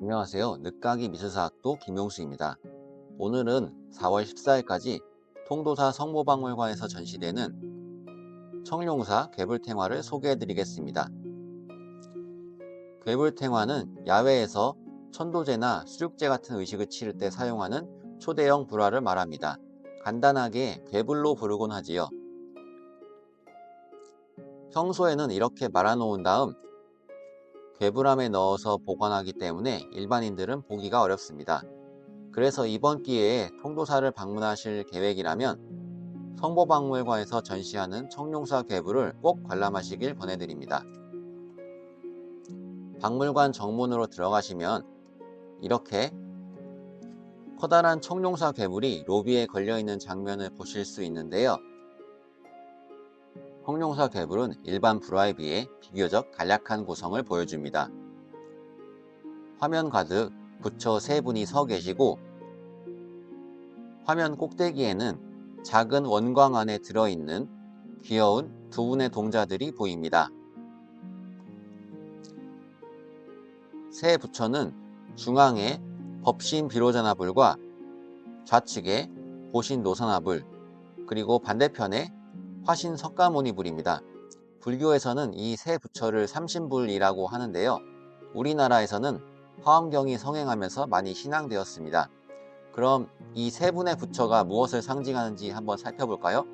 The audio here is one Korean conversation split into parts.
안녕하세요. 늦가기 미술사학도 김용수입니다. 오늘은 4월 14일까지 통도사 성모박물관에서 전시되는 청룡사 괴불탱화를 소개해 드리겠습니다. 괴불탱화는 야외에서 천도제나 수육제 같은 의식을 치를 때 사용하는 초대형 불화를 말합니다. 간단하게 괴불로 부르곤 하지요. 평소에는 이렇게 말아놓은 다음 괴불함에 넣어서 보관하기 때문에 일반인들은 보기가 어렵습니다. 그래서 이번 기회에 통도사를 방문하실 계획이라면 성모박물관에서 전시하는 청룡사 괴불을 꼭 관람하시길 권해드립니다. 박물관 정문으로 들어가시면 이렇게 커다란 청룡사 괴물이 로비에 걸려있는 장면을 보실 수 있는데요. 청룡사 괴물은 일반 불화에 비해 비교적 간략한 구성을 보여줍니다. 화면 가득 부처 세 분이 서 계시고 화면 꼭대기에는 작은 원광 안에 들어있는 귀여운 두 분의 동자들이 보입니다. 세 부처는 중앙에 법신 비로자나불과 좌측에 보신 노선화불, 그리고 반대편에 화신 석가모니불입니다. 불교에서는 이 세 부처를 삼신불이라고 하는데요. 우리나라에서는 화엄경이 성행하면서 많이 신앙되었습니다. 그럼 이 세 분의 부처가 무엇을 상징하는지 한번 살펴볼까요?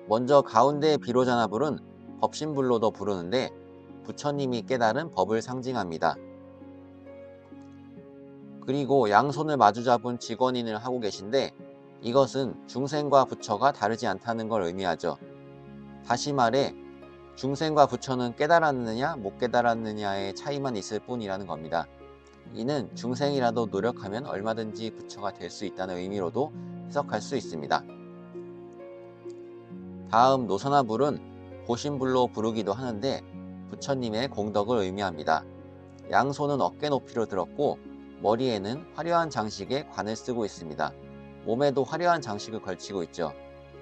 먼저 가운데의 비로자나불은 법신불로도 부르는데 부처님이 깨달은 법을 상징합니다. 그리고 양손을 마주 잡은 직원인을 하고 계신데 이것은 중생과 부처가 다르지 않다는 걸 의미하죠. 다시 말해 중생과 부처는 깨달았느냐 못 깨달았느냐의 차이만 있을 뿐이라는 겁니다. 이는 중생이라도 노력하면 얼마든지 부처가 될 수 있다는 의미로도 해석할 수 있습니다. 다음 노선화불은 보신불로 부르기도 하는데 부처님의 공덕을 의미합니다. 양손은 어깨 높이로 들었고 머리에는 화려한 장식의 관을 쓰고 있습니다. 몸에도 화려한 장식을 걸치고 있죠.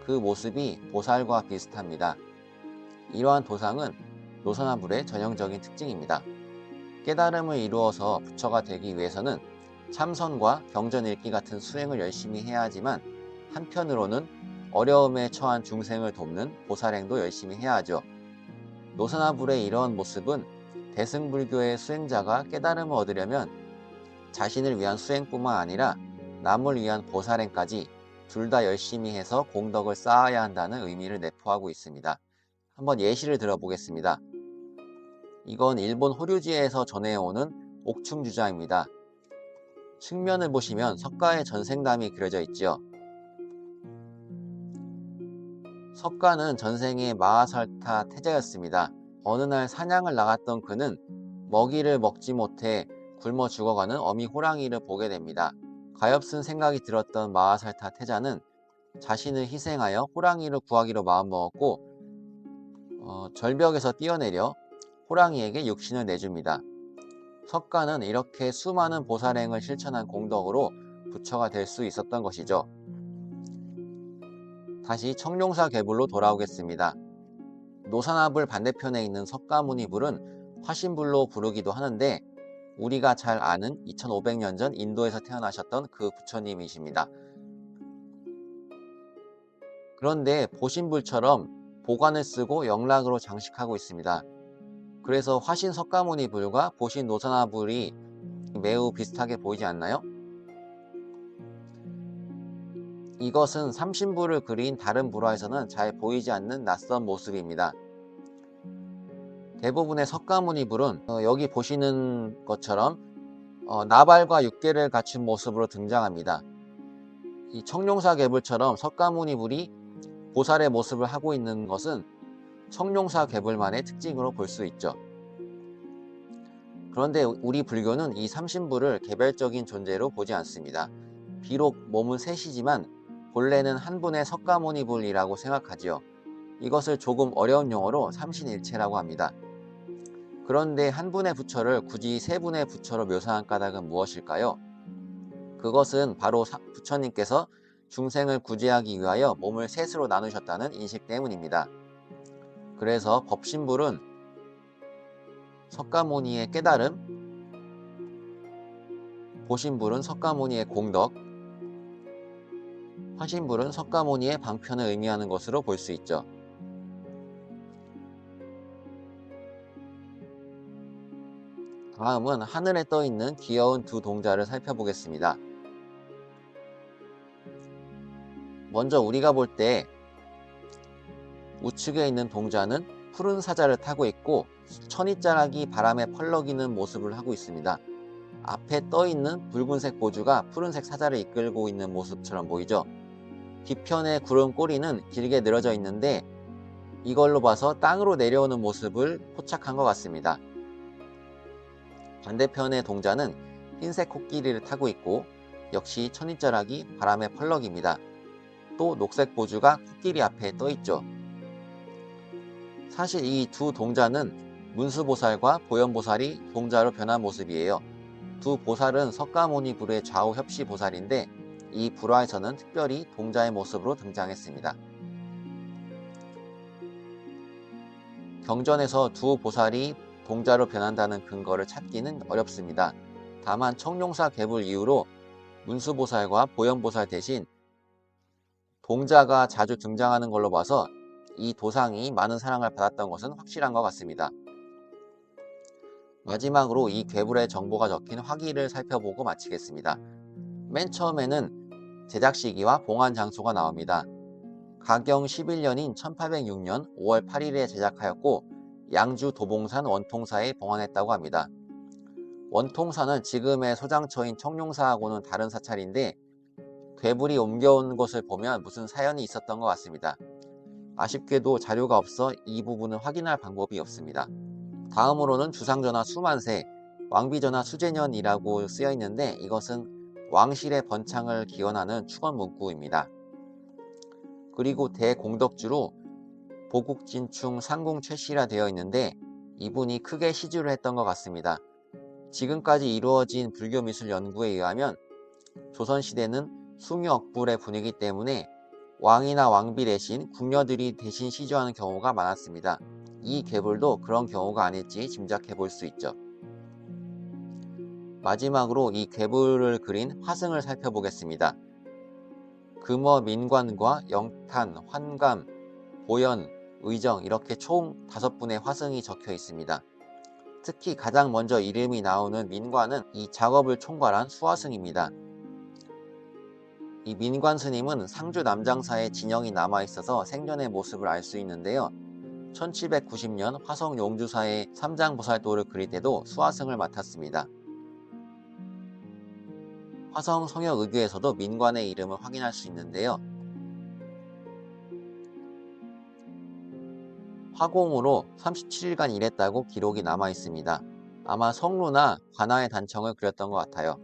그 모습이 보살과 비슷합니다. 이러한 도상은 노선화불의 전형적인 특징입니다. 깨달음을 이루어서 부처가 되기 위해서는 참선과 경전 읽기 같은 수행을 열심히 해야 하지만 한편으로는 어려움에 처한 중생을 돕는 보살행도 열심히 해야 하죠. 노선화불의 이러한 모습은 대승불교의 수행자가 깨달음을 얻으려면 자신을 위한 수행뿐만 아니라 남을 위한 보살행까지 둘 다 열심히 해서 공덕을 쌓아야 한다는 의미를 내포하고 있습니다. 한번 예시를 들어보겠습니다. 이건 일본 호류지에서 전해오는 옥충주자입니다. 측면을 보시면 석가의 전생담이 그려져 있죠. 석가는 전생에 마하살타 태자였습니다. 어느 날 사냥을 나갔던 그는 먹이를 먹지 못해 굶어 죽어가는 어미 호랑이를 보게 됩니다. 가엾은 생각이 들었던 마하살타 태자는 자신을 희생하여 호랑이를 구하기로 마음먹었고 절벽에서 뛰어내려 호랑이에게 육신을 내줍니다. 석가는 이렇게 수많은 보살행을 실천한 공덕으로 부처가 될 수 있었던 것이죠. 다시 청룡사 괴불로 돌아오겠습니다. 노선화불 반대편에 있는 석가모니불은 화신불로 부르기도 하는데 우리가 잘 아는 2500년 전 인도에서 태어나셨던 그 부처님이십니다. 그런데 보신불처럼 보관을 쓰고 영락으로 장식하고 있습니다. 그래서 화신 석가모니불과 보신 노선화불이 매우 비슷하게 보이지 않나요? 이것은 삼신불을 그린 다른 불화에서는 잘 보이지 않는 낯선 모습입니다. 대부분의 석가모니불은 여기 보시는 것처럼 나발과 육계를 갖춘 모습으로 등장합니다. 이 청룡사 괴불처럼 석가모니불이 보살의 모습을 하고 있는 것은 청룡사 괴불만의 특징으로 볼 수 있죠. 그런데 우리 불교는 이 삼신불을 개별적인 존재로 보지 않습니다. 비록 몸은 셋이지만 본래는 한 분의 석가모니불이라고 생각하지요. 이것을 조금 어려운 용어로 삼신일체라고 합니다. 그런데 한 분의 부처를 굳이 세 분의 부처로 묘사한 까닭은 무엇일까요? 그것은 바로 부처님께서 중생을 구제하기 위하여 몸을 셋으로 나누셨다는 인식 때문입니다. 그래서 법신불은 석가모니의 깨달음, 보신불은 석가모니의 공덕, 화신불은 석가모니의 방편을 의미하는 것으로 볼 수 있죠. 다음은 하늘에 떠 있는 귀여운 두 동자를 살펴보겠습니다. 먼저 우리가 볼 때 우측에 있는 동자는 푸른 사자를 타고 있고 천이자락이 바람에 펄럭이는 모습을 하고 있습니다. 앞에 떠 있는 붉은색 보주가 푸른색 사자를 이끌고 있는 모습처럼 보이죠. 뒤편의 구름 꼬리는 길게 늘어져 있는데 이걸로 봐서 땅으로 내려오는 모습을 포착한 것 같습니다. 반대편의 동자는 흰색 코끼리를 타고 있고 역시 천이자락이 바람에 펄럭입니다. 또 녹색 보주가 코끼리 앞에 떠 있죠. 사실 이 두 동자는 문수보살과 보현보살이 동자로 변한 모습이에요. 두 보살은 석가모니 불의 좌우 협시 보살인데 이 불화에서는 특별히 동자의 모습으로 등장했습니다. 경전에서 두 보살이 동자로 변한다는 근거를 찾기는 어렵습니다. 다만 청룡사 개불 이후로 문수보살과 보현보살 대신 동자가 자주 등장하는 걸로 봐서 이 도상이 많은 사랑을 받았던 것은 확실한 것 같습니다. 마지막으로 이 괴불의 정보가 적힌 화기를 살펴보고 마치겠습니다. 맨 처음에는 제작 시기와 봉안 장소가 나옵니다. 가경 11년인 1806년 5월 8일에 제작하였고 양주 도봉산 원통사에 봉안했다고 합니다. 원통사는 지금의 소장처인 청룡사하고는 다른 사찰인데 괴불이 옮겨온 것을 보면 무슨 사연이 있었던 것 같습니다. 아쉽게도 자료가 없어 이 부분을 확인할 방법이 없습니다. 다음으로는 주상전하 수만세, 왕비전하 수제년이라고 쓰여 있는데 이것은 왕실의 번창을 기원하는 축원 문구입니다. 그리고 대공덕주로 보국진충 상궁 최씨라 되어 있는데 이분이 크게 시주를 했던 것 같습니다. 지금까지 이루어진 불교 미술 연구에 의하면 조선시대는 숭유억불의 분위기 때문에 왕이나 왕비 대신 궁녀들이 대신 시주하는 경우가 많았습니다. 이 괴불도 그런 경우가 아닐지 짐작해 볼 수 있죠. 마지막으로 이 괴불을 그린 화승을 살펴보겠습니다. 금어 민관과 영탄, 환감, 보현, 의정 이렇게 총 5분의 화승이 적혀 있습니다. 특히 가장 먼저 이름이 나오는 민관은 이 작업을 총괄한 수화승입니다. 이 민관 스님은 상주 남장사에 진영이 남아있어서 생전의 모습을 알 수 있는데요. 1790년 화성 용주사의 삼장보살도를 그릴 때도 수화승을 맡았습니다. 화성 성역의궤에서도 민관의 이름을 확인할 수 있는데요. 화공으로 37일간 일했다고 기록이 남아 있습니다. 아마 성루나 관아의 단청을 그렸던 것 같아요.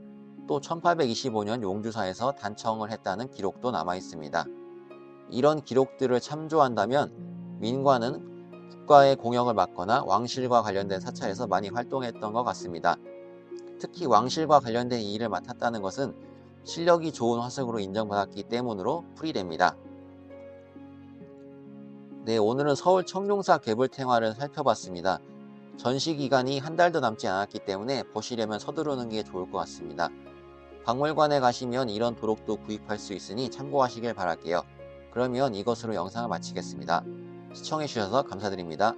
또 1825년 용주사에서 단청을 했다는 기록도 남아 있습니다. 이런 기록들을 참조한다면 민관은 국가의 공역을 맡거나 왕실과 관련된 사찰에서 많이 활동했던 것 같습니다. 특히 왕실과 관련된 이 일을 맡았다는 것은 실력이 좋은 화승으로 인정받았기 때문으로 풀이됩니다. 네, 오늘은 서울 청룡사 괴불탱화를 살펴봤습니다. 전시 기간이 한 달도 남지 않았기 때문에 보시려면 서두르는 게 좋을 것 같습니다. 박물관에 가시면 이런 도록도 구입할 수 있으니 참고하시길 바랄게요. 그러면 이것으로 영상을 마치겠습니다. 시청해주셔서 감사드립니다.